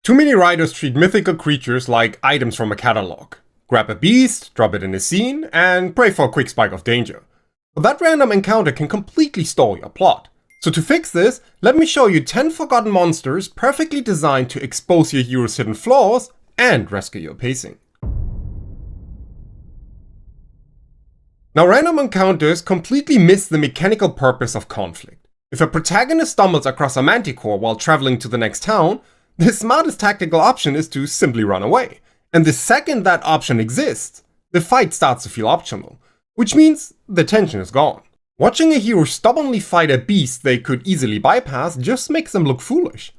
Too many writers treat mythical creatures like items from a catalog. Grab a beast, drop it in a scene, and pray for a quick spike of danger. But that random encounter can completely stall your plot. So to fix this, let me show you 10 forgotten monsters perfectly designed to expose your hero's hidden flaws and rescue your pacing. Now, random encounters completely miss the mechanical purpose of conflict. If a protagonist stumbles across a manticore while traveling to the next town, the smartest tactical option is to simply run away. And the second that option exists, the fight starts to feel optional, which means the tension is gone. Watching a hero stubbornly fight a beast they could easily bypass just makes them look foolish.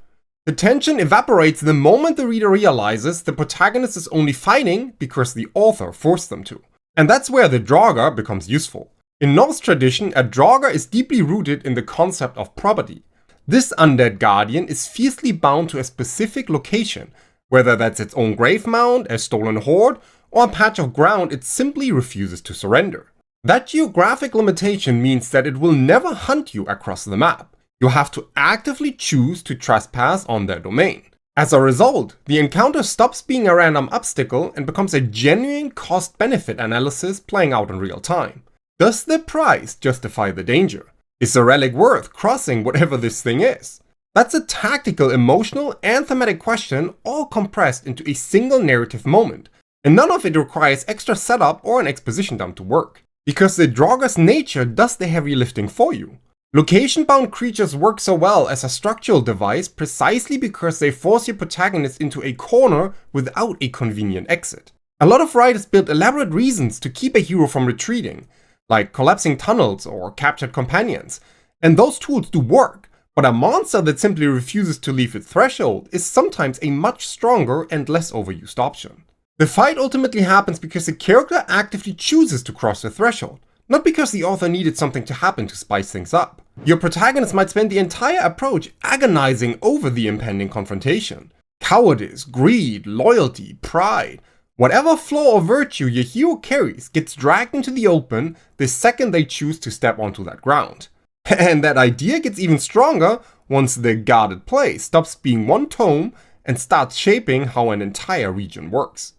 The tension evaporates the moment the reader realizes the protagonist is only fighting because the author forced them to. And that's where the Draugr becomes useful. In Norse tradition, a Draugr is deeply rooted in the concept of property. This undead guardian is fiercely bound to a specific location, whether that's its own grave mound, a stolen hoard, or a patch of ground it simply refuses to surrender. That geographic limitation means that it will never hunt you across the map. You have to actively choose to trespass on their domain. As a result, the encounter stops being a random obstacle and becomes a genuine cost-benefit analysis playing out in real time. Does the price justify the danger? Is the relic worth crossing whatever this thing is? That's a tactical, emotional, and thematic question all compressed into a single narrative moment, and none of it requires extra setup or an exposition dump to work, because the Draugr's nature does the heavy lifting for you. Location-bound creatures work so well as a structural device precisely because they force your protagonist into a corner without a convenient exit. A lot of writers build elaborate reasons to keep a hero from retreating, like collapsing tunnels or captured companions, and those tools do work, but a monster that simply refuses to leave its threshold is sometimes a much stronger and less overused option. The fight ultimately happens because the character actively chooses to cross the threshold, not because the author needed something to happen to spice things up. Your protagonist might spend the entire approach agonizing over the impending confrontation. Cowardice, greed, loyalty, pride, whatever flaw or virtue your hero carries gets dragged into the open the second they choose to step onto that ground. And that idea gets even stronger once the guarded play stops being one tome and starts shaping how an entire region works.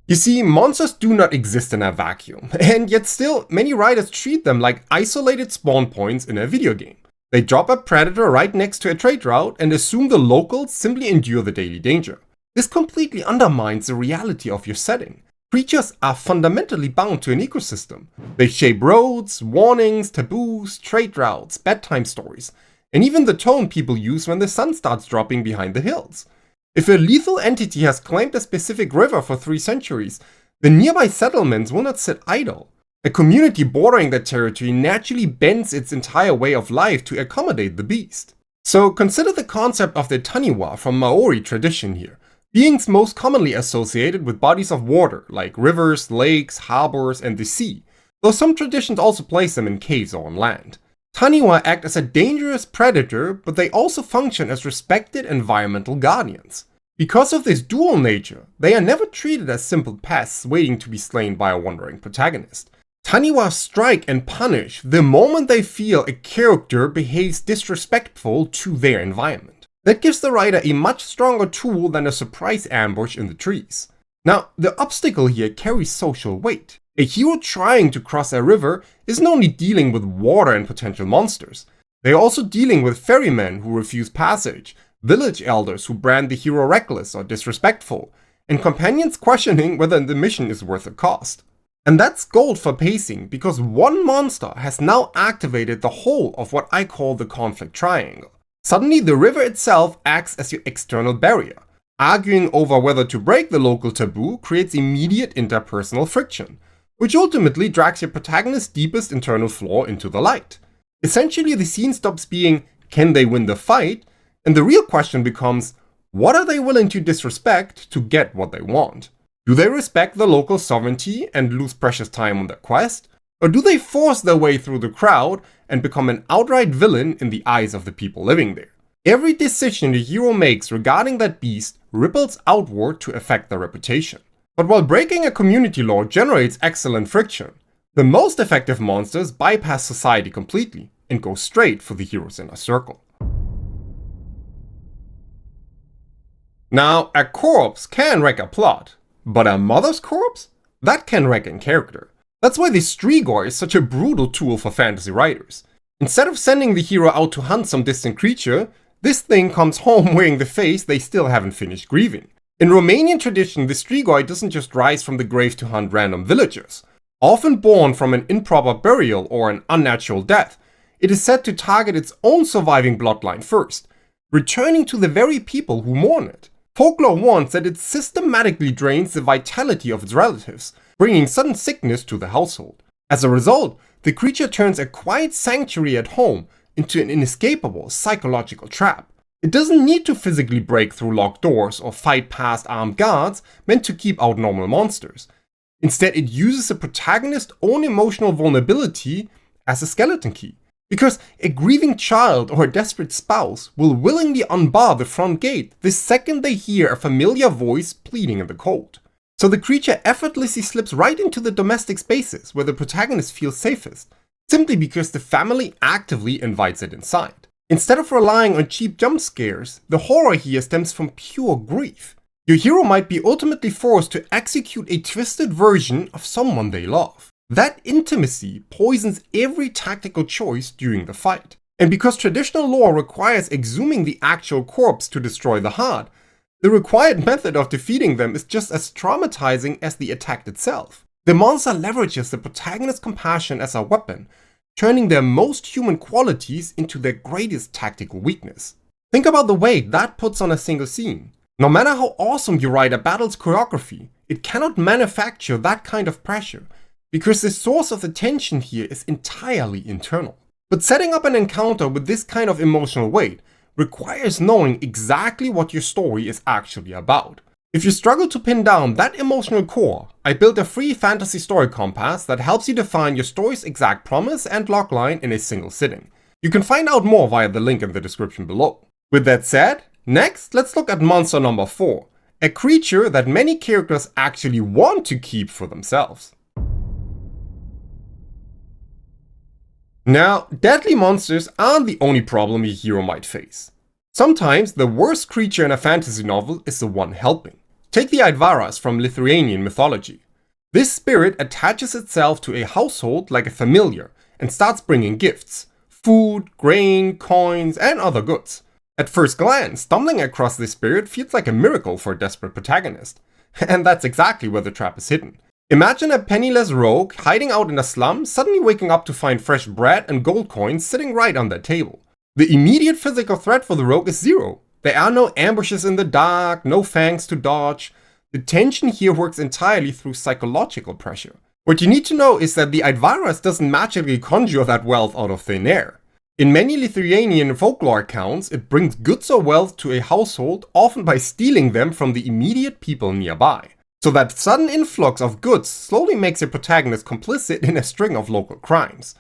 You see, monsters do not exist in a vacuum, and yet still, many writers treat them like isolated spawn points in a video game. They drop a predator right next to a trade route and assume the locals simply endure the daily danger. This completely undermines the reality of your setting. Creatures are fundamentally bound to an ecosystem. They shape roads, warnings, taboos, trade routes, bedtime stories, and even the tone people use when the sun starts dropping behind the hills. If a lethal entity has claimed a specific river for 3 centuries, the nearby settlements will not sit idle. A community bordering that territory naturally bends its entire way of life to accommodate the beast. So consider the concept of the Taniwha from Maori tradition here, beings most commonly associated with bodies of water like rivers, lakes, harbors, and the sea, though some traditions also place them in caves or on land. Taniwha act as a dangerous predator, but they also function as respected environmental guardians. Because of this dual nature, they are never treated as simple pests waiting to be slain by a wandering protagonist. Taniwha strike and punish the moment they feel a character behaves disrespectful to their environment. That gives the writer a much stronger tool than a surprise ambush in the trees. Now, the obstacle here carries social weight. A hero trying to cross a river isn't only dealing with water and potential monsters, they are also dealing with ferrymen who refuse passage, village elders who brand the hero reckless or disrespectful, and companions questioning whether the mission is worth the cost. And that's gold for pacing, because one monster has now activated the whole of what I call the conflict triangle. Suddenly the river itself acts as your external barrier. Arguing over whether to break the local taboo creates immediate interpersonal friction, which ultimately drags your protagonist's deepest internal flaw into the light. Essentially, the scene stops being, can they win the fight? And the real question becomes, what are they willing to disrespect to get what they want? Do they respect the local sovereignty and lose precious time on their quest? Or do they force their way through the crowd and become an outright villain in the eyes of the people living there? Every decision the hero makes regarding that beast ripples outward to affect their reputation. But while breaking a community law generates excellent friction, the most effective monsters bypass society completely and go straight for the hero's inner circle. Now, a corpse can wreck a plot, but a mother's corpse? That can wreck a character. That's why the Strigoi is such a brutal tool for fantasy writers. Instead of sending the hero out to hunt some distant creature, this thing comes home wearing the face they still haven't finished grieving. In Romanian tradition, the Strigoi doesn't just rise from the grave to hunt random villagers. Often born from an improper burial or an unnatural death, it is said to target its own surviving bloodline first, returning to the very people who mourn it. Folklore warns that it systematically drains the vitality of its relatives, bringing sudden sickness to the household. As a result, the creature turns a quiet sanctuary at home into an inescapable psychological trap. It doesn't need to physically break through locked doors or fight past armed guards meant to keep out normal monsters. Instead, it uses the protagonist's own emotional vulnerability as a skeleton key. Because a grieving child or a desperate spouse will willingly unbar the front gate the second they hear a familiar voice pleading in the cold. So the creature effortlessly slips right into the domestic spaces where the protagonist feels safest, simply because the family actively invites it inside. Instead of relying on cheap jump scares, the horror here stems from pure grief. Your hero might be ultimately forced to execute a twisted version of someone they love. That intimacy poisons every tactical choice during the fight. And because traditional lore requires exhuming the actual corpse to destroy the heart, the required method of defeating them is just as traumatizing as the attack itself. The monster leverages the protagonist's compassion as a weapon, turning their most human qualities into their greatest tactical weakness. Think about the weight that puts on a single scene. No matter how awesome you write a battle's choreography, it cannot manufacture that kind of pressure, because the source of the tension here is entirely internal. But setting up an encounter with this kind of emotional weight requires knowing exactly what your story is actually about. If you struggle to pin down that emotional core, I built a free fantasy story compass that helps you define your story's exact promise and logline in a single sitting. You can find out more via the link in the description below. With that said, next let's look at monster number 4, a creature that many characters actually want to keep for themselves. Now, deadly monsters aren't the only problem your hero might face. Sometimes the worst creature in a fantasy novel is the one helping. Take the Aidvaras from Lithuanian mythology. This spirit attaches itself to a household like a familiar and starts bringing gifts, food, grain, coins, and other goods. At first glance, stumbling across this spirit feels like a miracle for a desperate protagonist. And that's exactly where the trap is hidden. Imagine a penniless rogue hiding out in a slum, suddenly waking up to find fresh bread and gold coins sitting right on their table. The immediate physical threat for the rogue is zero. There are no ambushes in the dark, no fangs to dodge. The tension here works entirely through psychological pressure. What you need to know is that the Aidvaras doesn't magically conjure that wealth out of thin air. In many Lithuanian folklore accounts, it brings goods or wealth to a household, often by stealing them from the immediate people nearby. So that sudden influx of goods slowly makes your protagonist complicit in a string of local crimes,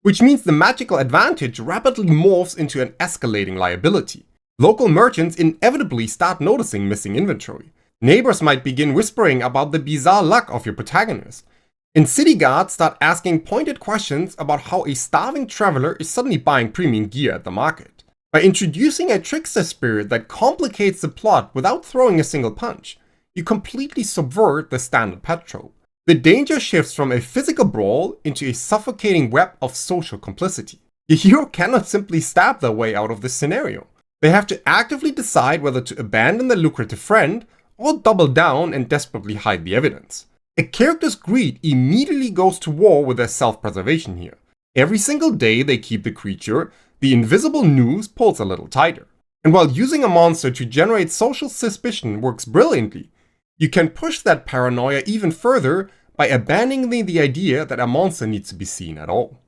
which means the magical advantage rapidly morphs into an escalating liability. Local merchants inevitably start noticing missing inventory. Neighbors might begin whispering about the bizarre luck of your protagonist. And city guards start asking pointed questions about how a starving traveler is suddenly buying premium gear at the market. By introducing a trickster spirit that complicates the plot without throwing a single punch, you completely subvert the standard pet trope. The danger shifts from a physical brawl into a suffocating web of social complicity. Your hero cannot simply stab their way out of this scenario. They have to actively decide whether to abandon the lucrative friend or double down and desperately hide the evidence. A character's greed immediately goes to war with their self-preservation here. Every single day they keep the creature, the invisible noose pulls a little tighter. And while using a monster to generate social suspicion works brilliantly, you can push that paranoia even further by abandoning the idea that a monster needs to be seen at all.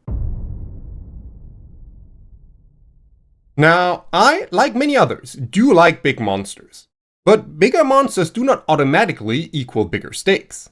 Now, I, like many others, do like big monsters. But bigger monsters do not automatically equal bigger stakes.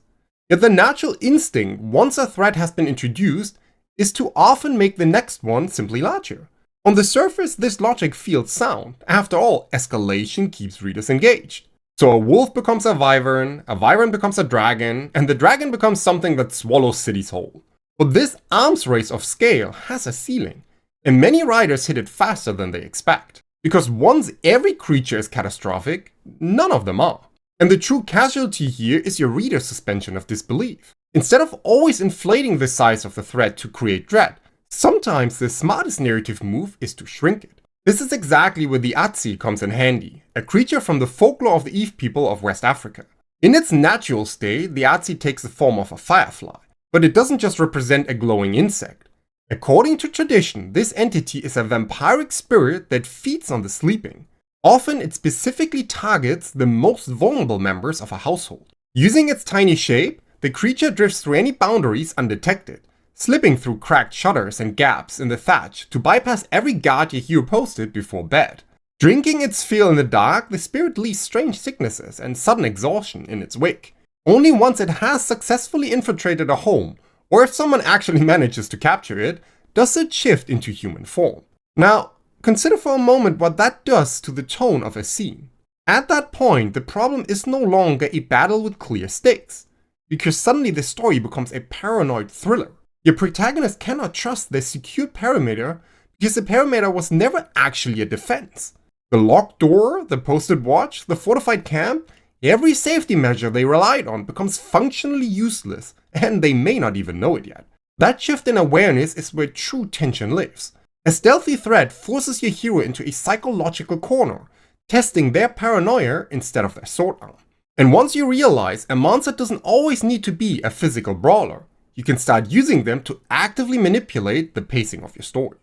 Yet the natural instinct, once a threat has been introduced, is to often make the next one simply larger. On the surface, this logic feels sound. After all, escalation keeps readers engaged. So a wolf becomes a wyvern becomes a dragon, and the dragon becomes something that swallows cities whole. But this arms race of scale has a ceiling, and many writers hit it faster than they expect. Because once every creature is catastrophic, none of them are. And the true casualty here is your reader's suspension of disbelief. Instead of always inflating the size of the threat to create dread, sometimes the smartest narrative move is to shrink it. This is exactly where the Atsi comes in handy, a creature from the folklore of the Eve people of West Africa. In its natural state, the Atsi takes the form of a firefly, but it doesn't just represent a glowing insect. According to tradition, this entity is a vampiric spirit that feeds on the sleeping. Often it specifically targets the most vulnerable members of a household. Using its tiny shape, the creature drifts through any boundaries undetected, slipping through cracked shutters and gaps in the thatch to bypass every guard your hero posted before bed. Drinking its fill in the dark, the spirit leaves strange sicknesses and sudden exhaustion in its wake. Only once it has successfully infiltrated a home, or if someone actually manages to capture it, does it shift into human form. Now, consider for a moment what that does to the tone of a scene. At that point, the problem is no longer a battle with clear stakes, because suddenly the story becomes a paranoid thriller. Your protagonist cannot trust their secure perimeter because the perimeter was never actually a defense. The locked door, the posted watch, the fortified camp, every safety measure they relied on becomes functionally useless, and they may not even know it yet. That shift in awareness is where true tension lives. A stealthy threat forces your hero into a psychological corner, testing their paranoia instead of their sword arm. And once you realize a monster doesn't always need to be a physical brawler, you can start using them to actively manipulate the pacing of your story.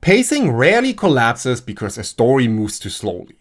Pacing rarely collapses because a story moves too slowly.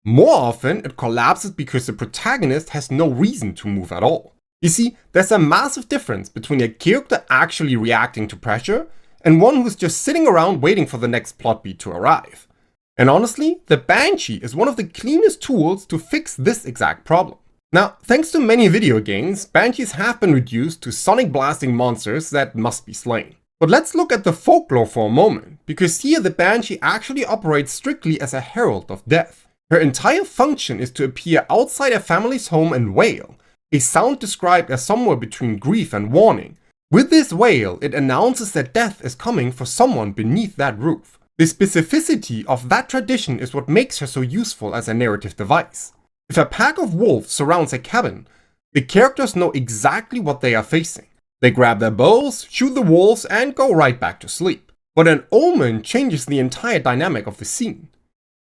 More often, it collapses because the protagonist has no reason to move at all. You see, there's a massive difference between a character actually reacting to pressure and one who's just sitting around waiting for the next plot beat to arrive. And honestly, the Banshee is one of the cleanest tools to fix this exact problem. Now, thanks to many video games, Banshees have been reduced to sonic blasting monsters that must be slain. But let's look at the folklore for a moment, because here the Banshee actually operates strictly as a herald of death. Her entire function is to appear outside a family's home and wail, a sound described as somewhere between grief and warning. With this wail, it announces that death is coming for someone beneath that roof. The specificity of that tradition is what makes her so useful as a narrative device. If a pack of wolves surrounds a cabin, the characters know exactly what they are facing. They grab their bows, shoot the wolves, and go right back to sleep. But an omen changes the entire dynamic of the scene.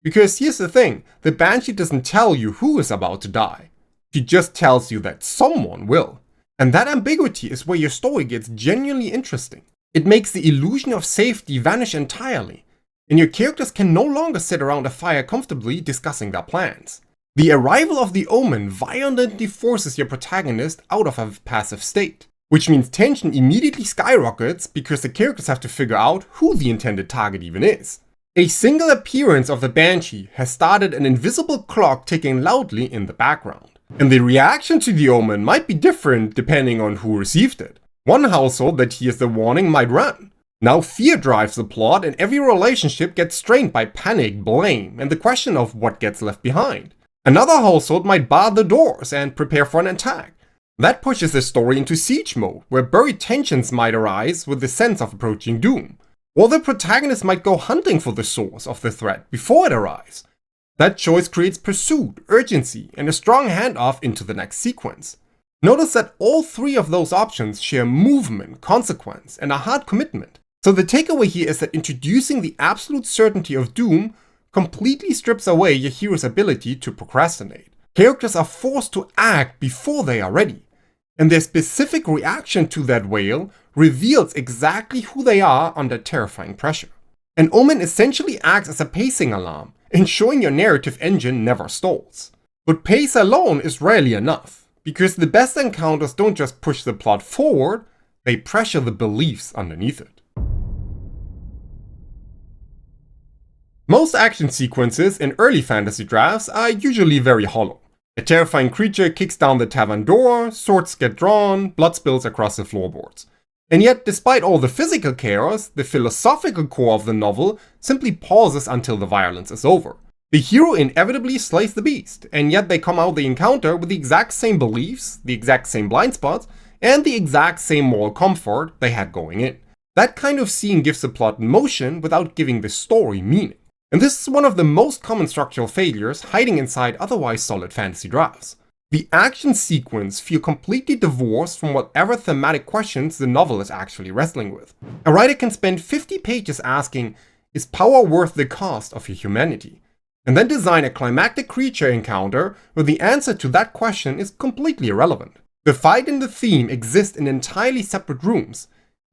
Because here's the thing, the Banshee doesn't tell you who is about to die. She just tells you that someone will. And that ambiguity is where your story gets genuinely interesting. It makes the illusion of safety vanish entirely, and your characters can no longer sit around a fire comfortably discussing their plans. The arrival of the omen violently forces your protagonist out of a passive state, which means tension immediately skyrockets because the characters have to figure out who the intended target even is. A single appearance of the Banshee has started an invisible clock ticking loudly in the background. And the reaction to the omen might be different depending on who received it. One household that hears the warning might run. Now fear drives the plot and every relationship gets strained by panic, blame, and the question of what gets left behind. Another household might bar the doors and prepare for an attack. That pushes the story into siege mode, where buried tensions might arise with the sense of approaching doom. Or the protagonist might go hunting for the source of the threat before it arrives. That choice creates pursuit, urgency, and a strong handoff into the next sequence. Notice that all three of those options share movement, consequence, and a hard commitment. So the takeaway here is that introducing the absolute certainty of doom completely strips away your hero's ability to procrastinate. Characters are forced to act before they are ready, and their specific reaction to that wail reveals exactly who they are under terrifying pressure. An omen essentially acts as a pacing alarm, ensuring your narrative engine never stalls. But pace alone is rarely enough, because the best encounters don't just push the plot forward, they pressure the beliefs underneath it. Most action sequences in early fantasy drafts are usually very hollow. A terrifying creature kicks down the tavern door, swords get drawn, blood spills across the floorboards. And yet, despite all the physical chaos, the philosophical core of the novel simply pauses until the violence is over. The hero inevitably slays the beast, and yet they come out the encounter with the exact same beliefs, the exact same blind spots, and the exact same moral comfort they had going in. That kind of scene gives the plot motion without giving the story meaning. And this is one of the most common structural failures hiding inside otherwise solid fantasy drafts. The action sequence feel completely divorced from whatever thematic questions the novel is actually wrestling with. A writer can spend 50 pages asking, is power worth the cost of your humanity? And then design a climactic creature encounter where the answer to that question is completely irrelevant. The fight and the theme exist in entirely separate rooms,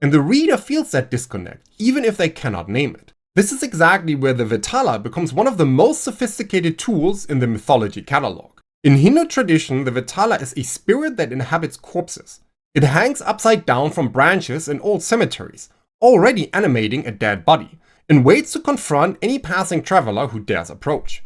and the reader feels that disconnect, even if they cannot name it. This is exactly where the Vetala becomes one of the most sophisticated tools in the mythology catalog. In Hindu tradition, the Vetala is a spirit that inhabits corpses. It hangs upside down from branches in old cemeteries, already animating a dead body, and waits to confront any passing traveler who dares approach.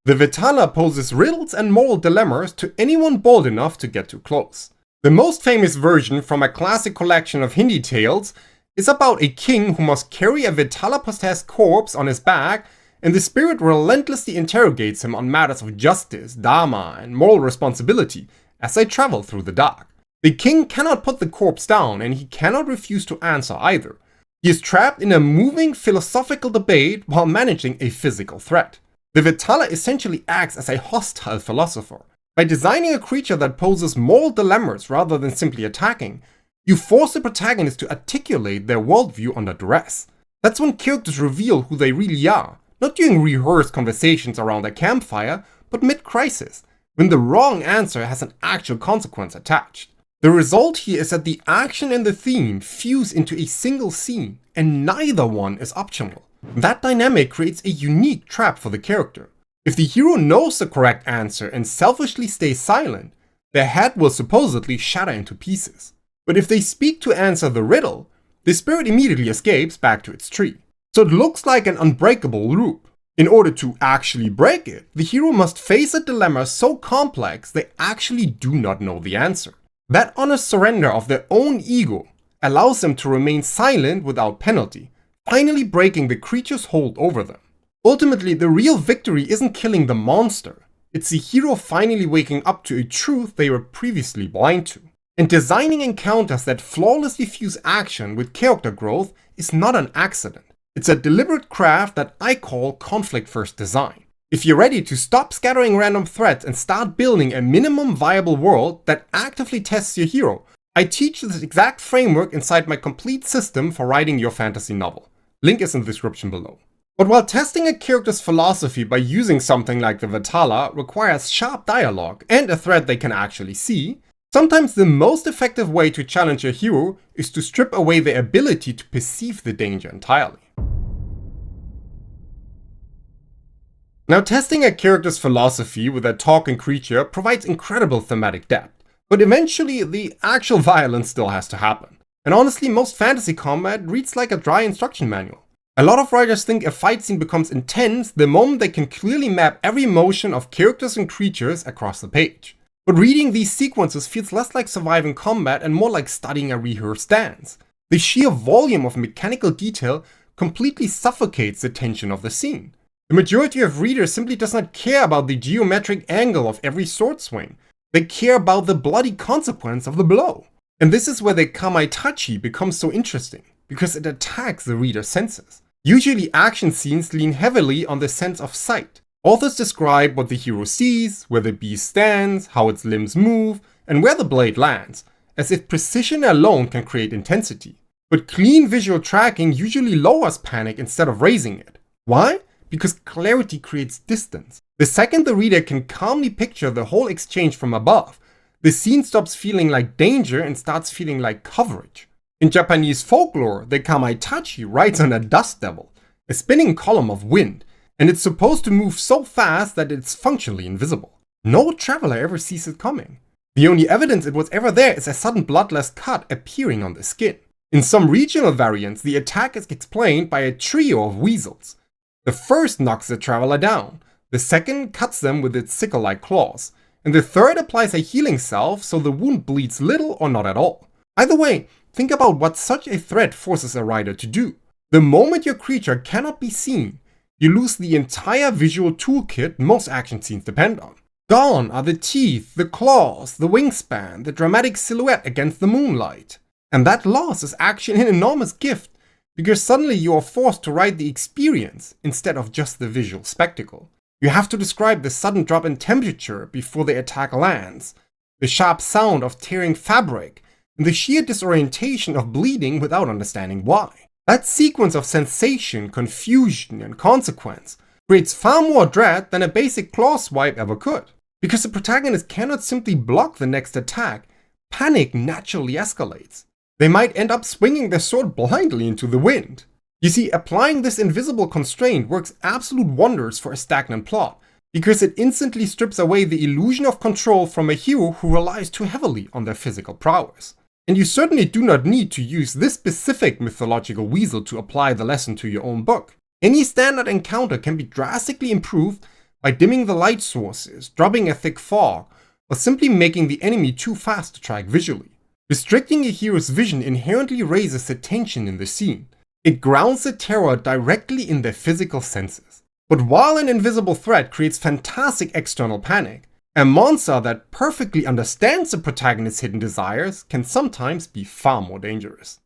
The Vetala poses riddles and moral dilemmas to anyone bold enough to get too close. The most famous version from a classic collection of Hindi tales is about a king who must carry a Vetala-possessed corpse on his back, and the spirit relentlessly interrogates him on matters of justice, dharma, and moral responsibility as they travel through the dark. The king cannot put the corpse down, and he cannot refuse to answer either. He is trapped in a moving philosophical debate while managing a physical threat. The Vetala essentially acts as a hostile philosopher. By designing a creature that poses moral dilemmas rather than simply attacking, you force the protagonist to articulate their worldview under duress. That's when characters reveal who they really are, not during rehearsed conversations around a campfire, but mid-crisis, when the wrong answer has an actual consequence attached. The result here is that the action and the theme fuse into a single scene, and neither one is optional. That dynamic creates a unique trap for the character. If the hero knows the correct answer and selfishly stays silent, their head will supposedly shatter into pieces. But if they speak to answer the riddle, the spirit immediately escapes back to its tree. So it looks like an unbreakable loop. In order to actually break it, the hero must face a dilemma so complex they actually do not know the answer. That honest surrender of their own ego allows them to remain silent without penalty, finally breaking the creature's hold over them. Ultimately, the real victory isn't killing the monster, it's the hero finally waking up to a truth they were previously blind to. And designing encounters that flawlessly fuse action with character growth is not an accident. It's a deliberate craft that I call conflict-first design. If you're ready to stop scattering random threats and start building a minimum viable world that actively tests your hero, I teach this exact framework inside my complete system for writing your fantasy novel. Link is in the description below. But while testing a character's philosophy by using something like the Vetala requires sharp dialogue and a threat they can actually see, sometimes the most effective way to challenge your hero is to strip away their ability to perceive the danger entirely. Now, testing a character's philosophy with a talking creature provides incredible thematic depth, but eventually the actual violence still has to happen. And honestly, most fantasy combat reads like a dry instruction manual. A lot of writers think a fight scene becomes intense the moment they can clearly map every motion of characters and creatures across the page. But reading these sequences feels less like surviving combat and more like studying a rehearsed dance. The sheer volume of mechanical detail completely suffocates the tension of the scene. The majority of readers simply does not care about the geometric angle of every sword swing. They care about the bloody consequence of the blow. And this is where the Kamaitachi becomes so interesting, because it attacks the reader's senses. Usually action scenes lean heavily on the sense of sight. Authors describe what the hero sees, where the beast stands, how its limbs move, and where the blade lands, as if precision alone can create intensity. But clean visual tracking usually lowers panic instead of raising it. Why? Because clarity creates distance. The second the reader can calmly picture the whole exchange from above, the scene stops feeling like danger and starts feeling like coverage. In Japanese folklore, the Kamaitachi rides on a dust devil, a spinning column of wind, and it's supposed to move so fast that it's functionally invisible. No traveler ever sees it coming. The only evidence it was ever there is a sudden bloodless cut appearing on the skin. In some regional variants, the attack is explained by a trio of weasels. The first knocks the traveler down, the second cuts them with its sickle-like claws, and the third applies a healing salve so the wound bleeds little or not at all. Either way, think about what such a threat forces a writer to do. The moment your creature cannot be seen, you lose the entire visual toolkit most action scenes depend on. Gone are the teeth, the claws, the wingspan, the dramatic silhouette against the moonlight. And that loss is actually an enormous gift, because suddenly you are forced to write the experience instead of just the visual spectacle. You have to describe the sudden drop in temperature before the attack lands, the sharp sound of tearing fabric, and the sheer disorientation of bleeding without understanding why. That sequence of sensation, confusion, and consequence creates far more dread than a basic claw swipe ever could. Because the protagonist cannot simply block the next attack, panic naturally escalates. They might end up swinging their sword blindly into the wind. You see, applying this invisible constraint works absolute wonders for a stagnant plot, because it instantly strips away the illusion of control from a hero who relies too heavily on their physical prowess. And you certainly do not need to use this specific mythological weasel to apply the lesson to your own book. Any standard encounter can be drastically improved by dimming the light sources, dropping a thick fog, or simply making the enemy too fast to track visually. Restricting a hero's vision inherently raises the tension in the scene. It grounds the terror directly in their physical senses. But while an invisible threat creates fantastic external panic, a monster that perfectly understands the protagonist's hidden desires can sometimes be far more dangerous.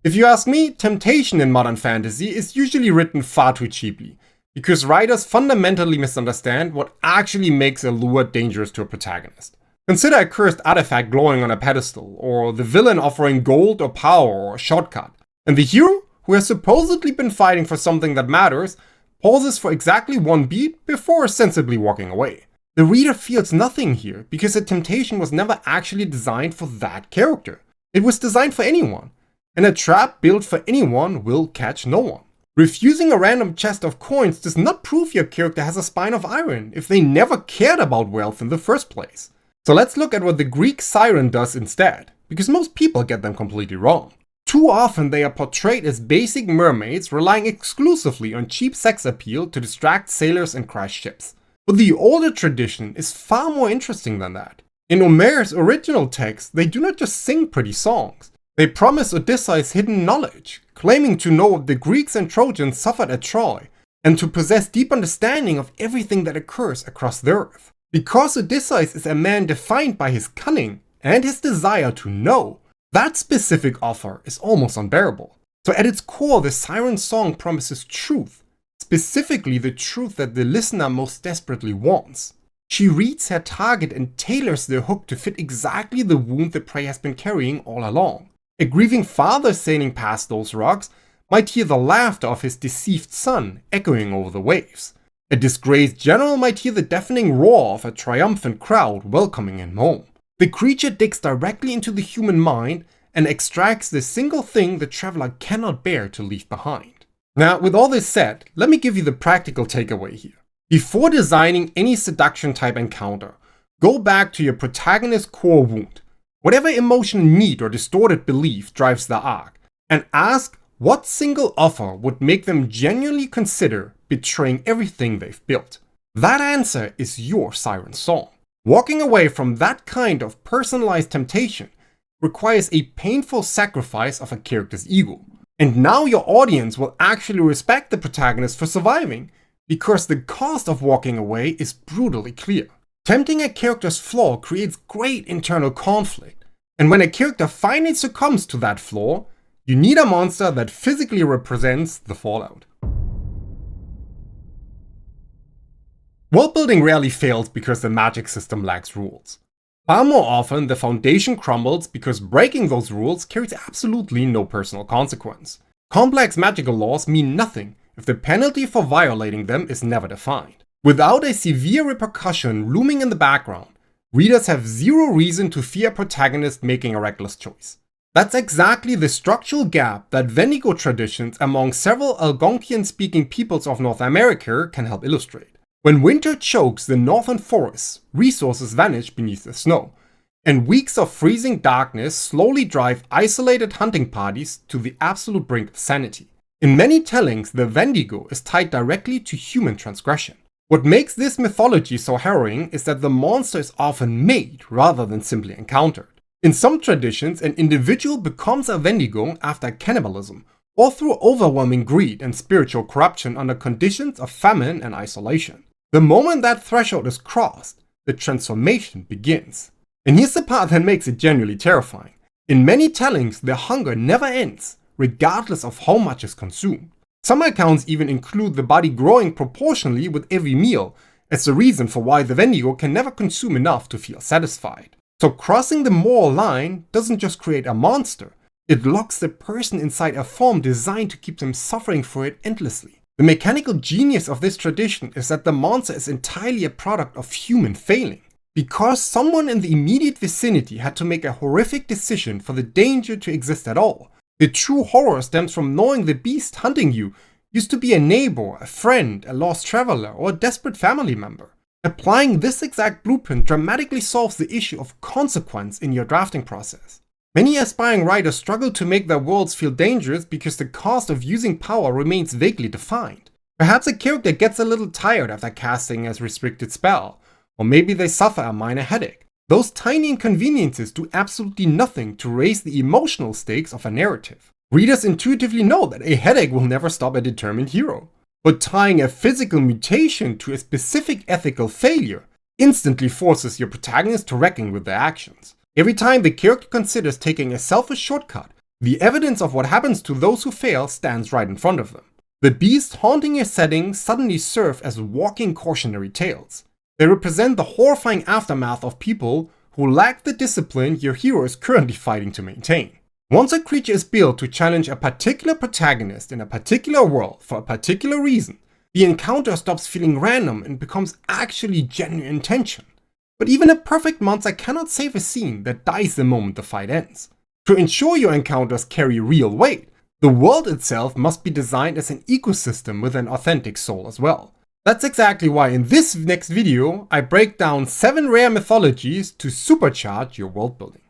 If you ask me, temptation in modern fantasy is usually written far too cheaply, because writers fundamentally misunderstand what actually makes a lure dangerous to a protagonist. Consider a cursed artifact glowing on a pedestal, or the villain offering gold or power or a shortcut, and the hero, who has supposedly been fighting for something that matters, pauses for exactly one beat before sensibly walking away. The reader feels nothing here, because the temptation was never actually designed for that character. It was designed for anyone, and a trap built for anyone will catch no one. Refusing a random chest of coins does not prove your character has a spine of iron if they never cared about wealth in the first place. So let's look at what the Greek siren does instead, because most people get them completely wrong. Too often they are portrayed as basic mermaids relying exclusively on cheap sex appeal to distract sailors and crash ships. But the older tradition is far more interesting than that. In Homer's original text, they do not just sing pretty songs. They promise Odysseus hidden knowledge, claiming to know what the Greeks and Trojans suffered at Troy, and to possess deep understanding of everything that occurs across the earth. Because Odysseus is a man defined by his cunning and his desire to know, that specific offer is almost unbearable. So at its core, the siren song promises truth, specifically the truth that the listener most desperately wants. She reads her target and tailors the hook to fit exactly the wound the prey has been carrying all along. A grieving father sailing past those rocks might hear the laughter of his deceived son echoing over the waves. A disgraced general might hear the deafening roar of a triumphant crowd welcoming him home. The creature digs directly into the human mind and extracts the single thing the traveler cannot bear to leave behind. Now, with all this said, let me give you the practical takeaway here. Before designing any seduction type encounter, go back to your protagonist's core wound, whatever emotional need or distorted belief drives the arc, and ask what single offer would make them genuinely consider betraying everything they've built. That answer is your siren song. Walking away from that kind of personalized temptation requires a painful sacrifice of a character's ego. And now your audience will actually respect the protagonist for surviving, because the cost of walking away is brutally clear. Tempting a character's flaw creates great internal conflict, and when a character finally succumbs to that flaw, you need a monster that physically represents the fallout. World building rarely fails because the magic system lacks rules. Far more often, the foundation crumbles because breaking those rules carries absolutely no personal consequence. Complex magical laws mean nothing if the penalty for violating them is never defined. Without a severe repercussion looming in the background, readers have zero reason to fear a protagonist making a reckless choice. That's exactly the structural gap that Wendigo traditions among several Algonquian-speaking peoples of North America can help illustrate. When winter chokes the northern forests, resources vanish beneath the snow, and weeks of freezing darkness slowly drive isolated hunting parties to the absolute brink of sanity. In many tellings, the Wendigo is tied directly to human transgression. What makes this mythology so harrowing is that the monster is often made rather than simply encountered. In some traditions, an individual becomes a Wendigo after cannibalism, or through overwhelming greed and spiritual corruption under conditions of famine and isolation. The moment that threshold is crossed, the transformation begins. And here's the part that makes it genuinely terrifying. In many tellings, their hunger never ends, regardless of how much is consumed. Some accounts even include the body growing proportionally with every meal, as the reason for why the Wendigo can never consume enough to feel satisfied. So crossing the moral line doesn't just create a monster, it locks the person inside a form designed to keep them suffering for it endlessly. The mechanical genius of this tradition is that the monster is entirely a product of human failing. Because someone in the immediate vicinity had to make a horrific decision for the danger to exist at all, the true horror stems from knowing the beast hunting you used to be a neighbor, a friend, a lost traveler, or a desperate family member. Applying this exact blueprint dramatically solves the issue of consequence in your drafting process. Many aspiring writers struggle to make their worlds feel dangerous because the cost of using power remains vaguely defined. Perhaps a character gets a little tired after casting a restricted spell, or maybe they suffer a minor headache. Those tiny inconveniences do absolutely nothing to raise the emotional stakes of a narrative. Readers intuitively know that a headache will never stop a determined hero. But tying a physical mutation to a specific ethical failure instantly forces your protagonist to reckon with their actions. Every time the character considers taking a selfish shortcut, the evidence of what happens to those who fail stands right in front of them. The beasts haunting your setting suddenly serve as walking cautionary tales. They represent the horrifying aftermath of people who lack the discipline your hero is currently fighting to maintain. Once a creature is built to challenge a particular protagonist in a particular world for a particular reason, the encounter stops feeling random and becomes actually genuine tension. But even a perfect monster cannot save a scene that dies the moment the fight ends. To ensure your encounters carry real weight, the world itself must be designed as an ecosystem with an authentic soul as well. That's exactly why in this next video I break down 7 rare mythologies to supercharge your world building.